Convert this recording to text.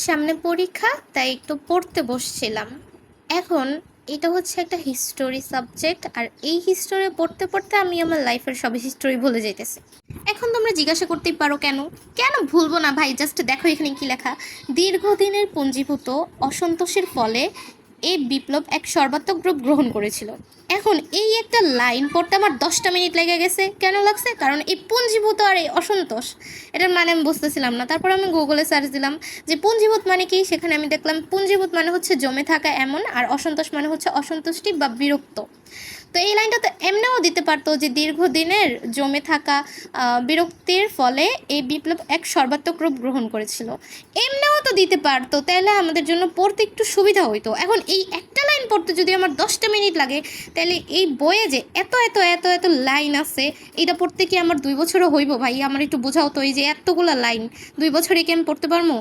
সামনে পরীক্ষা, তাই একটু পড়তে বসছিলাম। এখন এটা হচ্ছে একটা হিস্টোরি সাবজেক্ট, আর এই হিস্টোরি পড়তে পড়তে আমি আমার লাইফের সব হিস্টোরি ভুলে যাইতেছি। এখন তোমরা জিজ্ঞাসা করতেই পারো কেন? কেন ভুলবো না ভাই? জাস্ট দেখো এখানে কি লেখা। দীর্ঘদিনের পুঞ্জীভূত অসন্তোষের ফলে এই বিপ্লব এক সর্বাত্মক রূপ গ্রহণ করেছিল। এখন এই একটা লাইন পড়তে আমার 10টা মিনিট লেগে গেছে। কেন লাগছে? কারণ এই পুঞ্জীভূত আর এই অসন্তোষ, এটার মানে আমি বুঝতেছিলাম না। তারপর আমি গুগলে সার্চ দিলাম যে পুঞ্জীভূত মানে কি। সেখানে আমি দেখলাম পুঞ্জীভূত মানে হচ্ছে জমে থাকা এমন, আর অসন্তোষ মানে হচ্ছে অসন্তুষ্টি বা বিরক্ত। তো এই লাইনটা তো এমনিও দিতে পারতো যে দীর্ঘদিনের জমে থাকা বিরক্তির ফলে এই বিপ্লব এক সর্বাত্মক রূপ গ্রহণ করেছিল। এমনিও তো দিতে পারতো, তাহলে আমাদের জন্য পড়তে একটু সুবিধা হইতো। এখন এই একটা লাইন পড়তে যদি আমার 10টা মিনিট লাগে, তাহলে এই বইয়ে যে এত এত এত এত লাইন আছে, এটা পড়তে কি আমার 2 বছরও হইব ভাই? আমার একটু বোঝাও তো, এই যে এতগুলা লাইন 2 বছরে কি আমি পড়তে পারবো?